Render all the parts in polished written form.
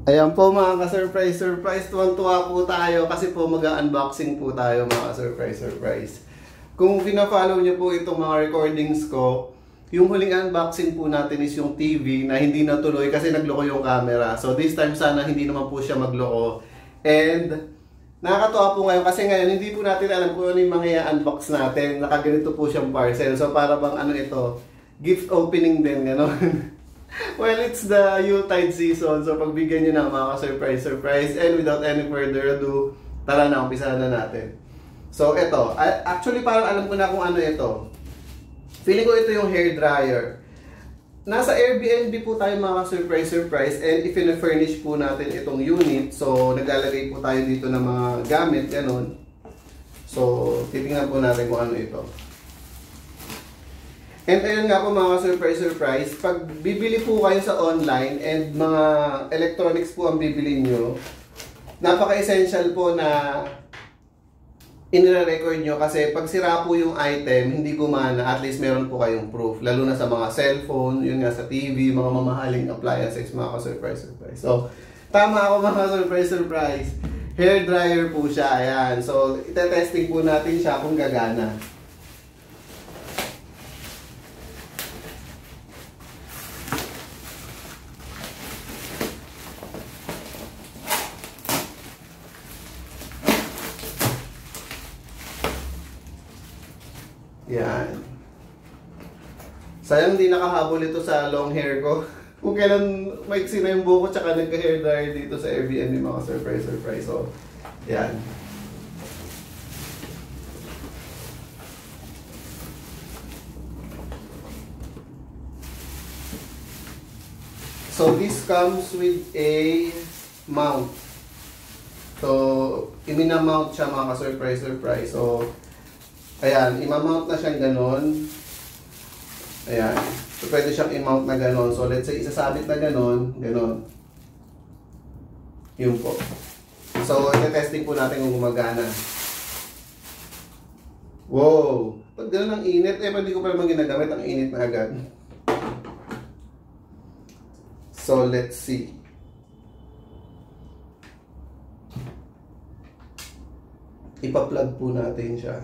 Ayan po mga ka-surprise, tuwang-tuwa po tayo kasi po mag-unboxing po tayo mga ka-surprise. Kung pina-follow nyo po itong mga recordings ko, yung huling unboxing po natin is yung TV na hindi natuloy kasi nagloko yung camera. So this time sana hindi naman po siya magloko. And nakakatuwa po ngayon kasi ngayon hindi po natin alam kung ano yung mga unbox natin. Nakaganito po siyang parcel. So para bang ano ito, gift opening din, gano'n. Well, it's the Yuletide season, so pagbigyan nyo na mga surprise. And without any further ado, tara na, umpisahan na natin. So, ito. Actually, parang alam ko na kung ano ito. Feeling ko ito yung hair dryer. Nasa Airbnb po tayo mga surprise. And if-furnish po natin itong unit. So, naglalagay po tayo dito ng mga gamit, ganun. So, titingnan po natin kung ano ito. And ayun nga po mga surprise, pag bibili po kayo sa online and mga electronics po ang bibili nyo, napaka-essential po na inire-record nyo kasi pag sira po yung item, hindi gumana, at least meron po kayong proof. Lalo na sa mga cellphone, yun nga sa TV, mga mamahaling appliances, mga surprise. So, tama ako mga surprise. Hair dryer po siya, ayan. So, itetesting po natin siya kung gagana. Yan. Sayang hindi nakahabol ito sa long hair ko. Kung kailan maiksi na yung buko tsaka nagka-hair dryer dito sa Airbnb mga surprise. So, yan. So, this comes with a mount. So, imina-mount siya mga surprise. So, ayan, imamount na siyang ganon. Ayan. So, pwede siyang i-mount na ganon. So, let's say, isasabit na ganon. Yun po. So, i-testing po natin kung gumagana. Wow! Pag ganon ang init, pwede ko pa naman ginagamit. Ang init na agad. So, let's see. Ipa-plug po natin siya.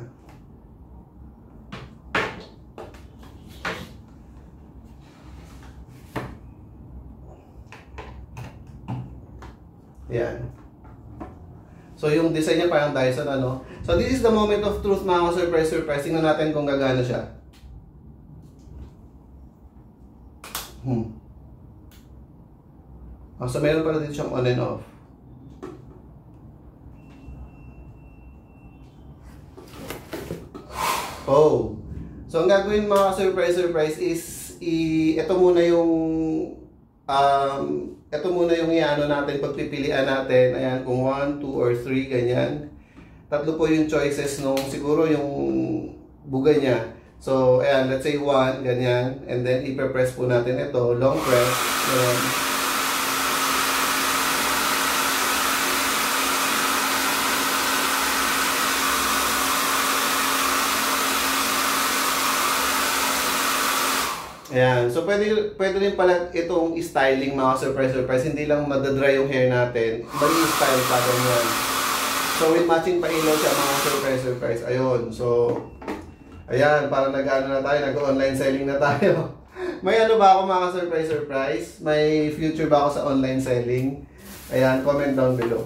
Ayan. So, yung design niya parang Dyson, ano? So, this is the moment of truth, mga surprise. Tingnan natin kung gagana siya. So, meron pala dito siyang on and off. Oh. So, ang gagawin mga surprise is ito muna yung iano natin, pagpipilian natin. Ayan, kung 1, 2, or 3, ganyan. Tatlo po yung choices nung siguro yung bugay niya. So, ayan, let's say 1, ganyan. And then, ipe-press po natin ito. Long press. Ayan. Ayan. So, pwede rin pala itong styling mga surprise. Hindi lang madadry yung hair natin. Bali style pa ganyan. So, with matching pa ilaw siya mga surprise. Ayun. So, ayan. Parang nag-ano na tayo. Nag-online selling na tayo. May ano ba ako mga surprise? May future ba ako sa online selling? Ayan. Comment down below.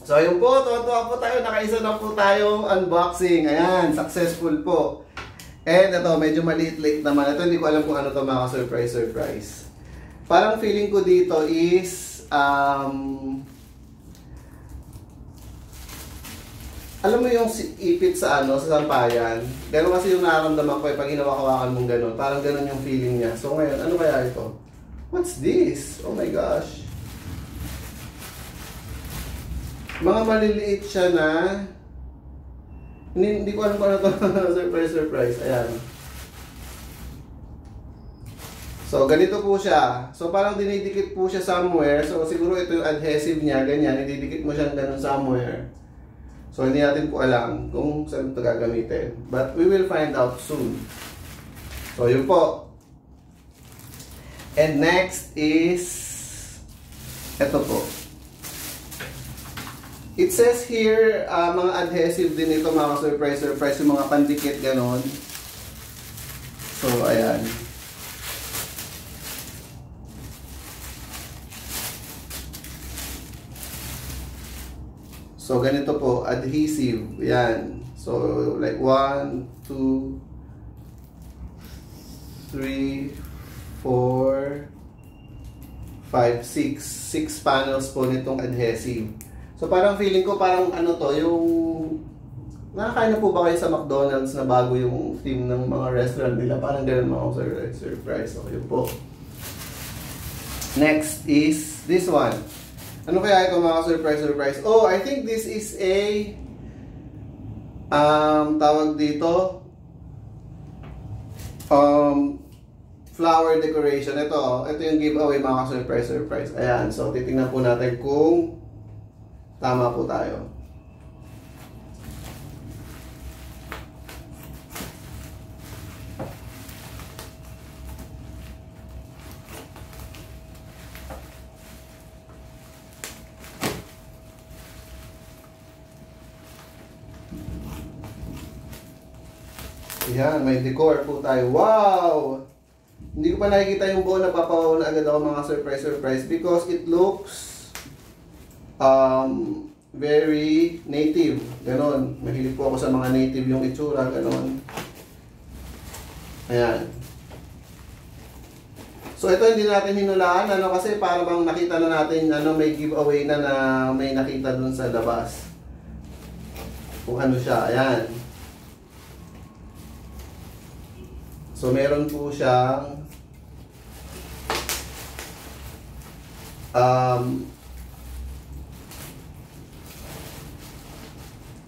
So, ayun po. Tuwa-tuwa po tayo. Nakaisa na po tayong unboxing. Ayan. Successful po. And ito, medyo maliit-late naman. Ito, hindi ko alam kung ano to mga surprise. Parang feeling ko dito is, alam mo yung ipit sa sa sampayan? Gano'n kasi yung nararamdaman ko pag hinawa-hawakan mong gano'n. Parang gano'n yung feeling niya. So ngayon, ano kaya ito? What's this? Oh my gosh. Mga maliliit siya na hindi ko alam kung ano to. surprise. Ayan. So, ganito po siya. So, parang dinidikit po siya somewhere. So, siguro ito yung adhesive niya. Ganyan. Ididikit mo siyang ganun somewhere. So, hindi natin po alam kung saan ito gagamitin. But, we will find out soon. So, yun po. And next is Ito po. It says here, mga adhesive din ito, mga surprise, yung mga pandikit, ganon. So, ayan. So, ganito po, adhesive. Ayan. So, like 1, 2, 3, 4, 5, 6 panels po nitong adhesive. So parang feeling ko parang ano to, yung nakakain na po ba kayo sa McDonald's na bago yung theme ng mga restaurant nila? Parang ganun mga surprise. So yun po. Next is this one. Ano kaya ito mga surprise? Oh, I think this is a tawag dito flower decoration. Ito yung giveaway mga surprise. Ayan, so titingnan po natin kung tama po tayo. Ayan, may decor po tayo. Wow! Hindi ko pa nakikita yung buo, napapawaw na agad ako mga surprise because it looks very native. Ganon. Mahilig po ako sa mga native yung itsura. Ganon. Ayan. So ito hindi natin hinulaan kasi para bang nakita na natin may giveaway na may nakita dun sa labas. Kung ano siya. Ayan. So meron po siyang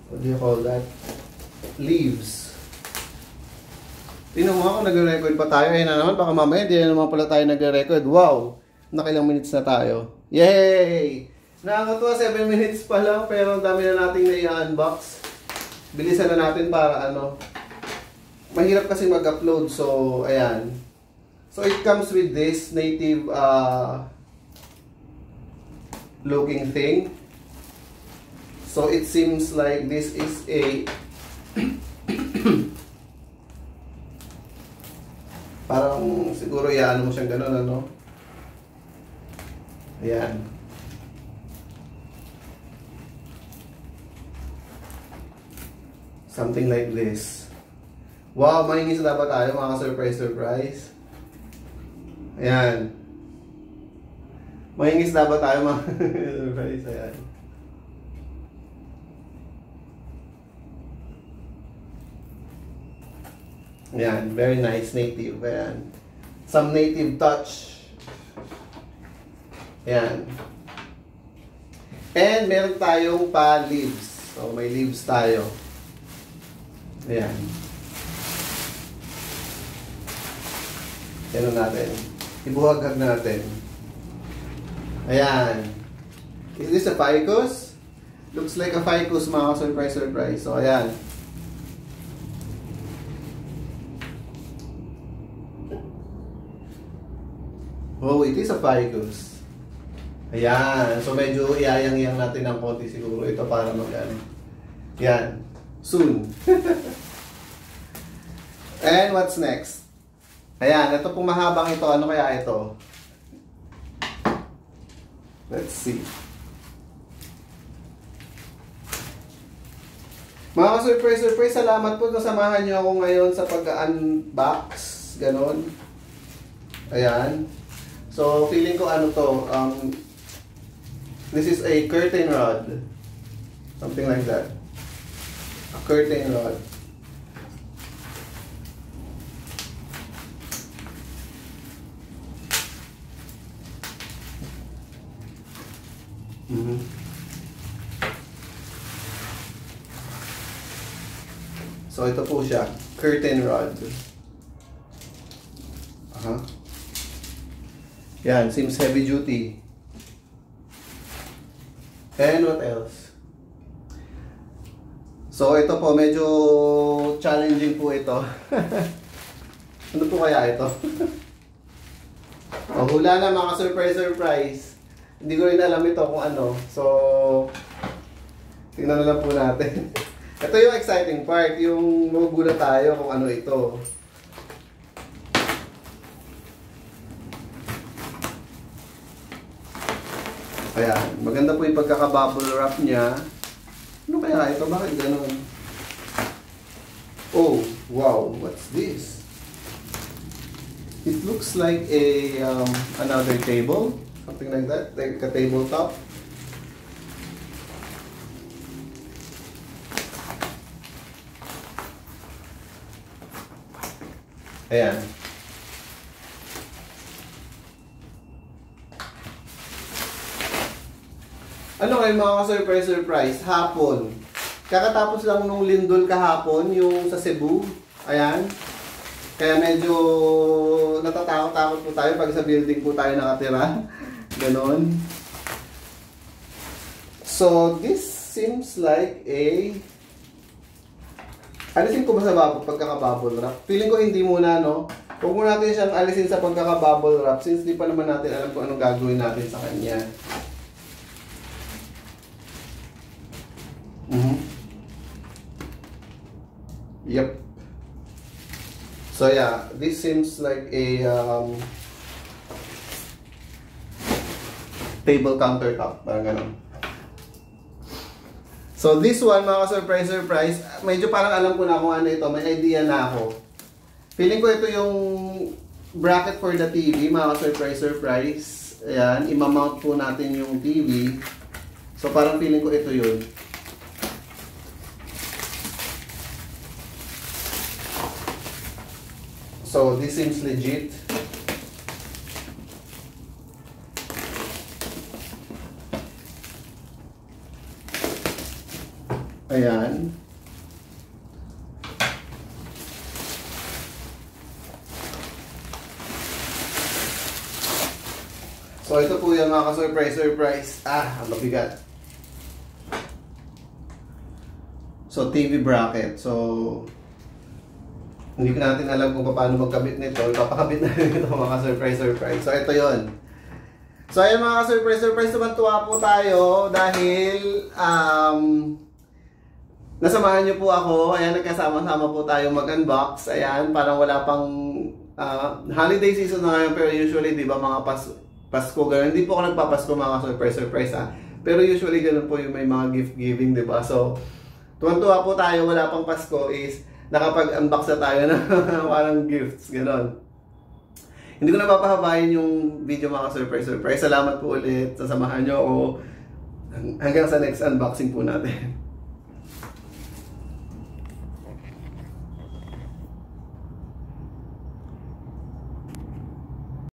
what do you call that? Leaves. Tingnan mo ako, nagre-record pa tayo. Ayun na naman, baka mamaya hindi na naman pala tayo nagre-record. Wow! Nakilang minutes na tayo. Yay! Nakakatuwa, 7 minutes pa lang, pero ang dami na nating na-unbox. Bilisan na natin para mahirap kasi mag-upload. So, ayan. So, it comes with this native looking thing. So it seems like this is a parang siguro mo siyang ganun Ayan. Something like this. Wow, maingis na ba tayo mga surprise? Ayan. Maingis na ba tayo mga surprise? Ayan. Ayan, very nice native. Ayan. Some native touch. Ayan. And meron tayong pa leaves. So may leaves tayo. Ayan. Yan natin. Ibuhagag natin. Ayan. Is this a ficus? Looks like a ficus mga surprise. So ayan. Oh, it is a ficus. Ayan. So medyo iyayang-yang natin ng konti siguro ito para Yan. Soon. And what's next? Ayan. Ito pong mahabang ito. Ano kaya ito? Let's see. Mga surprise, salamat po na samahan nyo ako ngayon sa pag-unbox. Ganon. Ayan. So, feeling ko this is a curtain rod. Something like that. A curtain rod. So ito po siya, curtain rod. Yan, seems heavy duty. And what else? So ito po, medyo challenging po ito. Ano po kaya ito? Hula na mga surprise. Hindi ko rin alam ito kung ano. So, tingnan na lang po natin. Ito yung exciting part, yung magugulat tayo kung ano ito. Ayan, maganda po yung pagkaka-bubble wrap niya. Ano kaya ito? Bakit ganun? Oh, wow, what's this? It looks like a another table, something like that, like a tabletop. Ayan. Ano kayo mga ka-surprise? Hapon. Kakatapos lang nung lindol kahapon, yung sa Cebu. Ayan. Kaya medyo natatakot-takot po tayo pag sa building po tayo nakatira. Ganon. So, this seems like a... Alisin ko ba sa pagkaka-bubble wrap? Feeling ko hindi muna, no? Huwag muna natin siyang alisin sa pagkaka-bubble wrap since di pa naman natin alam kung anong gagawin natin sa kanya. Yep. So yeah, this seems like a table countertop, parang ganun. So this one, mga surprise, medyo parang alam ko na kung ano ito, may idea na ako. Feeling ko ito yung bracket for the TV, mga surprise. Ayan, imamount po natin yung TV. So parang feeling ko ito yun. So this seems legit. Ayan. So ito po yung mga ka-surprise. Ang mabigat. So TV bracket. So hindi ko natin alam kung paano magkabit nito. Ipapakabit na rin ito mga surprise. So ito yon. So ayun mga surprise, tuwa po tayo dahil nasamahan niyo po ako. Ayan, nagkasama-sama po tayo mag-unbox. Ayan, parang wala pang holiday season na ngayon. Pero usually, di ba, mga Pasko, gano'n. Hindi po ako nagpapasko mga surprise ha. Pero usually, gano'n po yung may mga gift giving, di ba? So, tuwan-tuwa po tayo, wala pang Pasko is nakapag-unbox na tayo na parang gifts, gano'n. Hindi ko na papahabayin yung video mga surprise. Salamat po ulit sa samahan niyo ako. Hanggang sa next unboxing po natin.